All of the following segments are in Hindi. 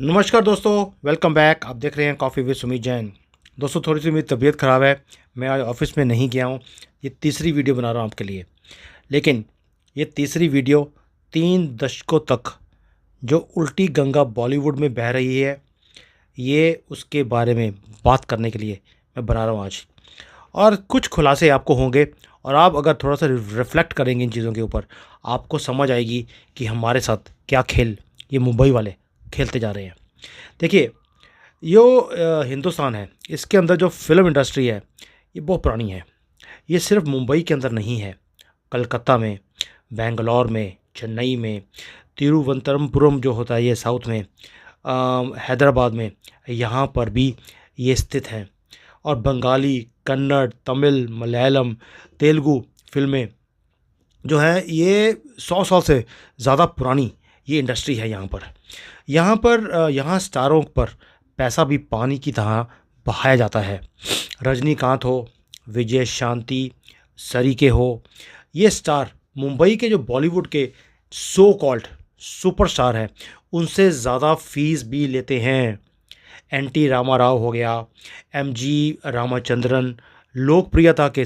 नमस्कार दोस्तों, वेलकम बैक। आप देख रहे हैं कॉफ़ी विद सुमित जैन। दोस्तों, थोड़ी सी मेरी तबीयत ख़राब है। मैं आज ऑफिस में नहीं गया हूँ। ये तीसरी वीडियो बना रहा हूँ आपके लिए। लेकिन ये तीसरी वीडियो 3 दशकों तक जो उल्टी गंगा बॉलीवुड में बह रही है, ये उसके बारे में बात करने के लिए मैं बना रहा हूँ आज। और कुछ खुलासे आपको होंगे, और आप अगर थोड़ा सा रिफ्लेक्ट करेंगे इन चीज़ों के ऊपर, आपको समझ आएगी कि हमारे साथ क्या खेल ये मुंबई वाले खेलते जा रहे हैं। देखिए, यो हिंदुस्तान है, इसके अंदर जो फ़िल्म इंडस्ट्री है ये बहुत पुरानी है। ये सिर्फ मुंबई के अंदर नहीं है, कलकत्ता में, बेंगलोर में, चेन्नई में, तिरुवनंतपुरम जो होता है ये साउथ में, हैदराबाद में, यहाँ पर भी ये स्थित हैं। और बंगाली, कन्नड़, तमिल, मलयालम, तेलुगु फ़िल्में जो है ये 100 साल से ज़्यादा पुरानी ये इंडस्ट्री है यहाँ स्टारों पर पैसा भी पानी की तरह बहाया जाता है। रजनीकांत हो, विजय शांति, सरीके हो, ये स्टार मुंबई के जो बॉलीवुड के सो कॉल्ड सुपरस्टार हैं, उनसे ज़्यादा फीस भी लेते हैं। एनटी रामाराव हो गया, एमजी रामचंद्रन, लोकप्रियता के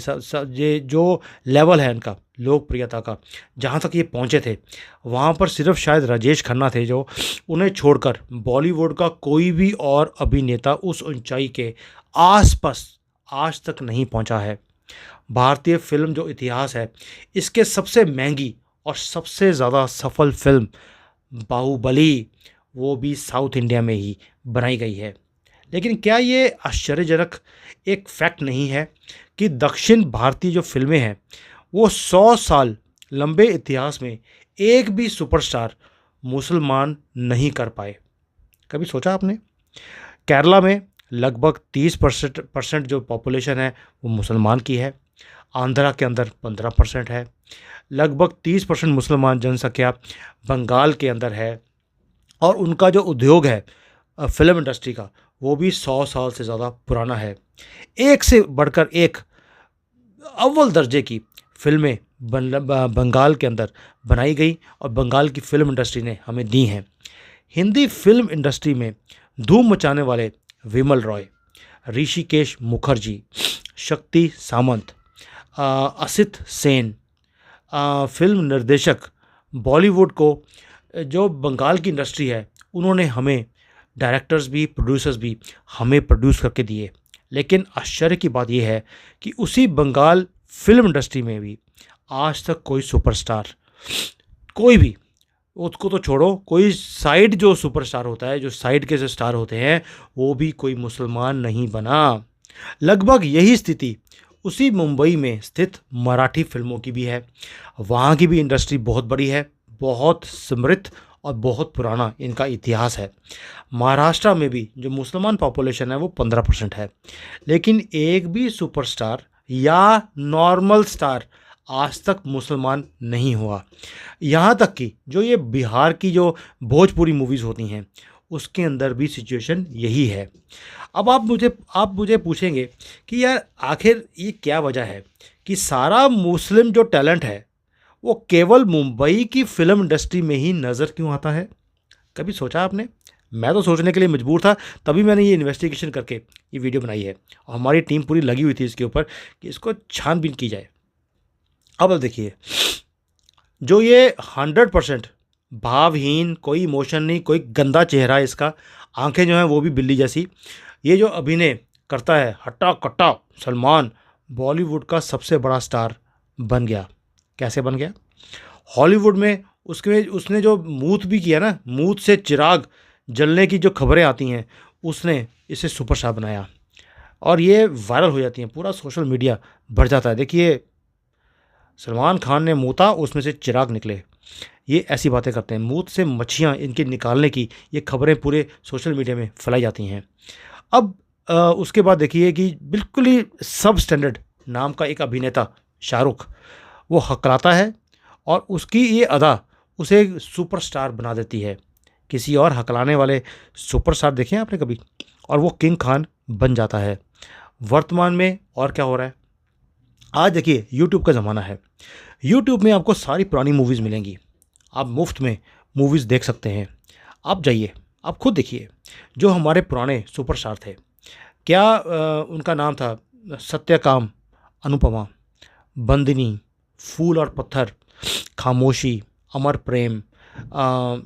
ये जो लेवल है इनका लोकप्रियता का, जहाँ तक ये पहुँचे थे, वहाँ पर सिर्फ शायद राजेश खन्ना थे जो उन्हें छोड़कर बॉलीवुड का कोई भी और अभिनेता उस ऊंचाई के आसपास आज तक नहीं पहुँचा है। भारतीय फिल्म जो इतिहास है, इसके सबसे महंगी और सबसे ज़्यादा सफल फिल्म बाहुबली, वो भी साउथ इंडिया में ही बनाई गई है। लेकिन क्या ये आश्चर्यजनक एक फैक्ट नहीं है कि दक्षिण भारतीय जो फिल्में हैं वो 100 साल लंबे इतिहास में एक भी सुपरस्टार मुसलमान नहीं कर पाए? कभी सोचा आपने? केरला में लगभग 30% जो पॉपुलेशन है वो मुसलमान की है। आंध्रा के अंदर 15% है। लगभग 30% मुसलमान जनसंख्या बंगाल के अंदर है। और उनका जो उद्योग है फिल्म इंडस्ट्री का, वो भी 100 साल से ज़्यादा पुराना है। एक से बढ़कर एक अव्वल दर्जे की फिल्में बंगाल के अंदर बनाई गई और बंगाल की फिल्म इंडस्ट्री ने हमें दी हैं। हिंदी फिल्म इंडस्ट्री में धूम मचाने वाले विमल रॉय, ऋषिकेश मुखर्जी, शक्ति सामंत, असित सेन, फिल्म निर्देशक, बॉलीवुड को जो बंगाल की इंडस्ट्री है, उन्होंने हमें डायरेक्टर्स भी, प्रोड्यूसर्स भी हमें प्रोड्यूस करके दिए। लेकिन आश्चर्य की बात यह है कि उसी बंगाल फिल्म इंडस्ट्री में भी आज तक कोई सुपरस्टार, कोई भी, उसको तो छोड़ो, कोई साइड जो सुपरस्टार होता है, जो साइड के जो स्टार होते हैं, वो भी कोई मुसलमान नहीं बना। लगभग यही स्थिति उसी मुंबई में स्थित मराठी फिल्मों की भी है। वहाँ की भी इंडस्ट्री बहुत बड़ी है, बहुत समृद्ध और बहुत पुराना इनका इतिहास है। महाराष्ट्र में भी जो मुसलमान पॉपुलेशन है वो 15% है। लेकिन एक भी सुपरस्टार या नॉर्मल स्टार आज तक मुसलमान नहीं हुआ। यहाँ तक कि जो ये बिहार की जो भोजपुरी मूवीज़ होती हैं, उसके अंदर भी सिचुएशन यही है। अब आप मुझे पूछेंगे कि यार आखिर ये क्या वजह है कि सारा मुस्लिम जो टैलेंट है वो केवल मुंबई की फिल्म इंडस्ट्री में ही नज़र क्यों आता है? कभी सोचा आपने? मैं तो सोचने के लिए मजबूर था, तभी मैंने ये इन्वेस्टिगेशन करके ये वीडियो बनाई है। और हमारी टीम पूरी लगी हुई थी इसके ऊपर कि इसको छानबीन की जाए। अब देखिए, जो ये 100% भावहीन, कोई इमोशन नहीं, कोई गंदा चेहरा इसका, आंखें जो हैं वो भी बिल्ली जैसी, ये जो अभिनय करता है हट्टा कट्टा सलमान, बॉलीवुड का सबसे बड़ा स्टार बन गया। कैसे बन गया? हॉलीवुड में उसने जो मूत भी किया ना, मूत से चिराग जलने की जो खबरें आती हैं, उसने इसे सुपरस्टार बनाया और ये वायरल हो जाती हैं, पूरा सोशल मीडिया भर जाता है। देखिए, सलमान खान ने मूता, उसमें से चिराग निकले। ये ऐसी बातें करते हैं, मूत से मच्छियाँ इनके निकालने की ये खबरें पूरे सोशल मीडिया में फैलाई जाती हैं। अब उसके बाद देखिए कि बिल्कुल ही सब स्टैंडर्ड नाम का एक अभिनेता शाहरुख, वो हकलाता है और उसकी ये अदा उसे सुपरस्टार बना देती है। किसी और हकलाने वाले सुपरस्टार देखे हैं आपने कभी? और वो किंग खान बन जाता है। वर्तमान में और क्या हो रहा है? आज देखिए, यूट्यूब का ज़माना है। यूट्यूब में आपको सारी पुरानी मूवीज़ मिलेंगी। आप मुफ्त में मूवीज़ देख सकते हैं। आप जाइए, आप खुद देखिए, जो हमारे पुराने सुपरस्टार थे, क्या उनका नाम था सत्यकाम, अनुपमा, बंदिनी, फूल और पत्थर, खामोशी, अमर प्रेम,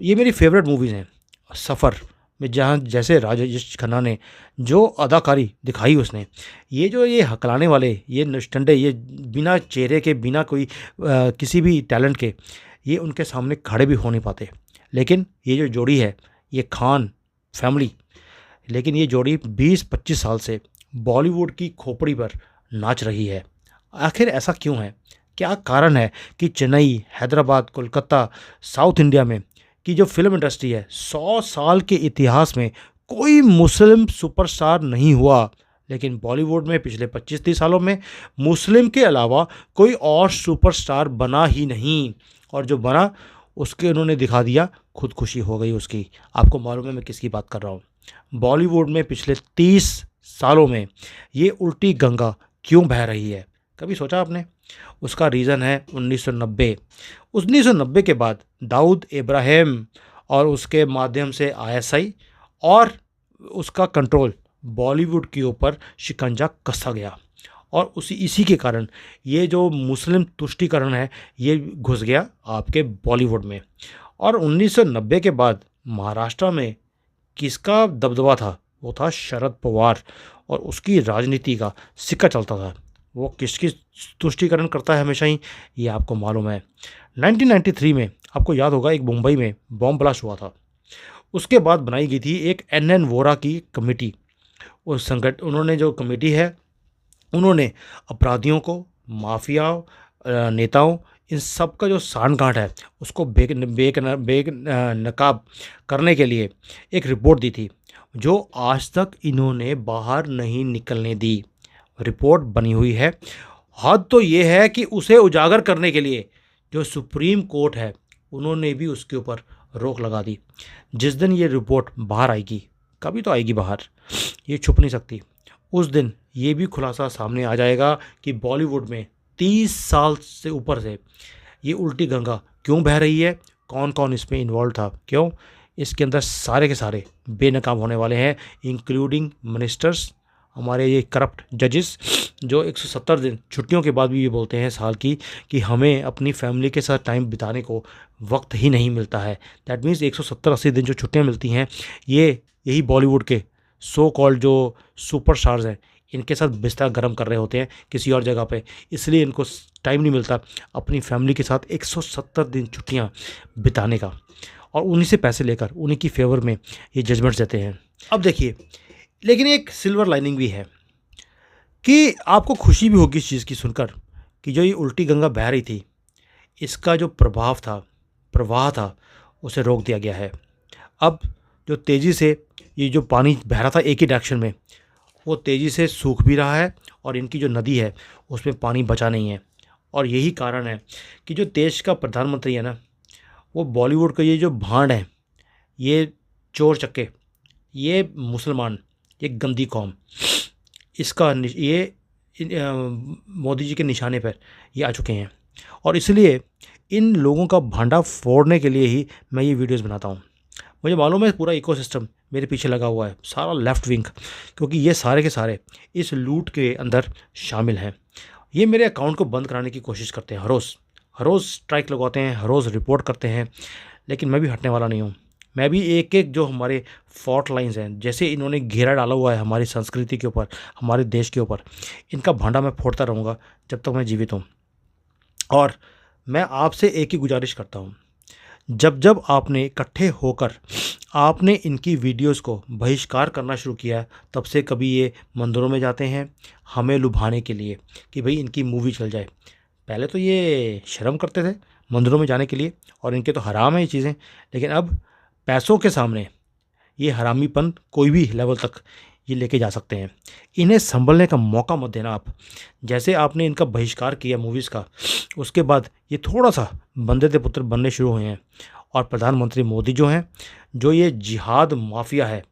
ये मेरी फेवरेट मूवीज़ हैं। सफ़र में जहाँ जैसे राजेश खन्ना ने जो अदाकारी दिखाई उसने, ये हकलाने वाले, ये निस्टंडे, ये बिना चेहरे के, बिना कोई किसी भी टैलेंट के, ये उनके सामने खड़े भी हो नहीं पाते। लेकिन ये जो जोड़ी है, ये खान फैमिली, लेकिन ये जोड़ी 20-25 साल से बॉलीवुड की खोपड़ी पर नाच रही है। आखिर ऐसा क्यों है? क्या कारण है कि चेन्नई, हैदराबाद, कोलकाता, साउथ इंडिया में की जो फ़िल्म इंडस्ट्री है, 100 साल के इतिहास में कोई मुस्लिम सुपरस्टार नहीं हुआ, लेकिन बॉलीवुड में पिछले 25-30 सालों में मुस्लिम के अलावा कोई और सुपरस्टार बना ही नहीं, और जो बना उसके उन्होंने दिखा दिया, खुदकुशी हो गई उसकी। आपको मालूम है मैं किसकी बात कर रहा हूँ? बॉलीवुड में पिछले 30 सालों में ये उल्टी गंगा क्यों बह रही है? कभी सोचा आपने? उसका रीज़न है 1990। 1990 के बाद दाऊद इब्राहिम और उसके माध्यम से आईएसआई और उसका कंट्रोल बॉलीवुड के ऊपर शिकंजा कसा गया, और इसी के कारण ये जो मुस्लिम तुष्टीकरण है, ये घुस गया आपके बॉलीवुड में। और 1990 के बाद महाराष्ट्र में किसका दबदबा था? वो था शरद पवार, और उसकी राजनीति का सिक्का चलता था। वो किसकी तुष्टीकरण करता है हमेशा ही, ये आपको मालूम है। 1993 में आपको याद होगा, एक मुंबई में बॉम्ब ब्लास्ट हुआ था। उसके बाद बनाई गई थी एक एन वोरा की कमेटी। उस उन्होंने जो कमेटी है, उन्होंने अपराधियों को, माफिया नेताओं, इन सब का जो सांठ-गाँठ है उसको नकाब करने के लिए एक रिपोर्ट दी थी, जो आज तक इन्होंने बाहर नहीं निकलने दी। रिपोर्ट बनी हुई है। हद तो ये है कि उसे उजागर करने के लिए जो सुप्रीम कोर्ट है, उन्होंने भी उसके ऊपर रोक लगा दी। जिस दिन ये रिपोर्ट बाहर आएगी, कभी तो आएगी बाहर, ये छुप नहीं सकती, उस दिन ये भी खुलासा सामने आ जाएगा कि बॉलीवुड में 30 साल से ऊपर से ये उल्टी गंगा क्यों बह रही है, कौन कौन इसमें इन्वॉल्व था, क्यों इसके अंदर सारे के सारे बेनकाम होने वाले हैं, इंक्लूडिंग मिनिस्टर्स, हमारे ये करप्ट जजेस, जो 170 दिन छुट्टियों के बाद भी ये बोलते हैं साल की कि हमें अपनी फैमिली के साथ टाइम बिताने को वक्त ही नहीं मिलता है। दैट मीन्स 170-80 दिन जो छुट्टियां मिलती हैं, यही बॉलीवुड के सो कॉल्ड जो सुपरस्टार्स हैं, इनके साथ बिस्तर गर्म कर रहे होते हैं किसी और जगह पे, इसलिए इनको टाइम नहीं मिलता अपनी फैमिली के साथ 170 दिन छुट्टियां बिताने का, और उन्हीं से पैसे लेकर उन्हीं की फेवर में ये जजमेंट्स देते हैं। अब देखिए, लेकिन एक सिल्वर लाइनिंग भी है कि आपको खुशी भी होगी इस चीज़ की सुनकर कि जो ये उल्टी गंगा बह रही थी, इसका जो प्रवाह था, उसे रोक दिया गया है। अब जो तेज़ी से ये जो पानी बह रहा था एक ही डायरेक्शन में, वो तेज़ी से सूख भी रहा है, और इनकी जो नदी है उसमें पानी बचा नहीं है। और यही कारण है कि जो देश का प्रधानमंत्री है ना, वो बॉलीवुड का ये जो भांड है, ये चोर चक्के, ये मुसलमान, ये गंदी कौम, मोदी जी के निशाने पर ये आ चुके हैं, और इसलिए इन लोगों का भांडा फोड़ने के लिए ही मैं ये वीडियोस बनाता हूँ। मुझे मालूम है पूरा इकोसिस्टम मेरे पीछे लगा हुआ है, सारा लेफ्ट विंग, क्योंकि ये सारे के सारे इस लूट के अंदर शामिल हैं। ये मेरे अकाउंट को बंद कराने की कोशिश करते हैं, हर रोज़ स्ट्राइक लगवाते हैं, हर रोज़ रिपोर्ट करते हैं, लेकिन मैं भी हटने वाला नहीं हूँ। मैं भी एक एक जो हमारे फॉल्ट लाइंस हैं, जैसे इन्होंने घेरा डाला हुआ है हमारी संस्कृति के ऊपर, हमारे देश के ऊपर, इनका भांडा मैं फोड़ता रहूँगा जब तक मैं जीवित हूँ। और मैं आपसे एक ही गुजारिश करता हूँ, जब जब आपने इकट्ठे होकर आपने इनकी वीडियोस को बहिष्कार करना शुरू किया, तब से कभी ये मंदिरों में जाते हैं हमें लुभाने के लिए कि भाई इनकी मूवी चल जाए। पहले तो ये शर्म करते थे मंदिरों में जाने के लिए, और इनके तो हराम है ये चीज़ें, लेकिन अब पैसों के सामने ये हरामीपन कोई भी लेवल तक ये लेके जा सकते हैं। इन्हें संभलने का मौका मत देना आप। जैसे आपने इनका बहिष्कार किया मूवीज़ का, उसके बाद ये थोड़ा सा बंदे ते पुत्र बनने शुरू हुए हैं, और प्रधानमंत्री मोदी जो हैं, जो ये जिहाद माफिया है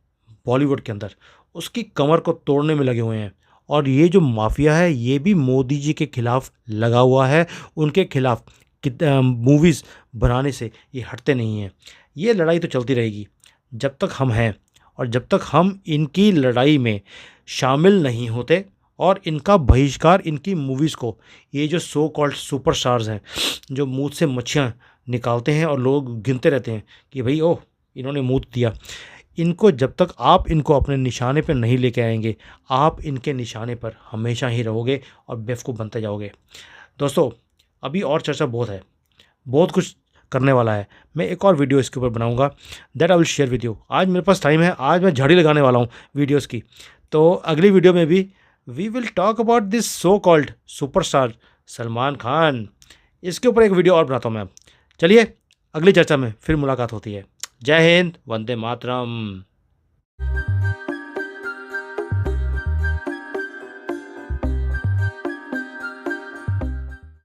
बॉलीवुड के अंदर, उसकी कमर को तोड़ने में लगे हुए हैं। और ये जो माफिया है, ये भी मोदी जी के खिलाफ लगा हुआ है, उनके खिलाफ मूवीज़ बनाने से ये हटते नहीं हैं। ये लड़ाई तो चलती रहेगी जब तक हम हैं और जब तक हम इनकी लड़ाई में शामिल नहीं होते और इनका बहिष्कार, इनकी मूवीज़ को, ये जो सो कॉल्ड सुपर स्टार्स हैं जो मुँह से मच्छियाँ निकालते हैं और लोग गिनते रहते हैं कि भाई ओह इन्होंने मुँह दिया, इनको जब तक आप इनको अपने निशाने पर नहीं लेके आएंगे, आप इनके निशाने पर हमेशा ही रहोगे और बेवकूफ़ बनते जाओगे। दोस्तों अभी और चर्चा बहुत है, बहुत कुछ करने वाला है। मैं एक और वीडियो इसके ऊपर बनाऊंगा, that I will share with you. आज मेरे पास टाइम है, आज मैं झाड़ी लगाने वाला हूँ वीडियोस की। तो अगली वीडियो में भी we will talk about this so called superstar Salman Khan. इसके ऊपर एक वीडियो और बनाता हूँ मैं। चलिए अगली चर्चा में फिर मुलाकात होती है। जय हिंद, वंदे मातरम।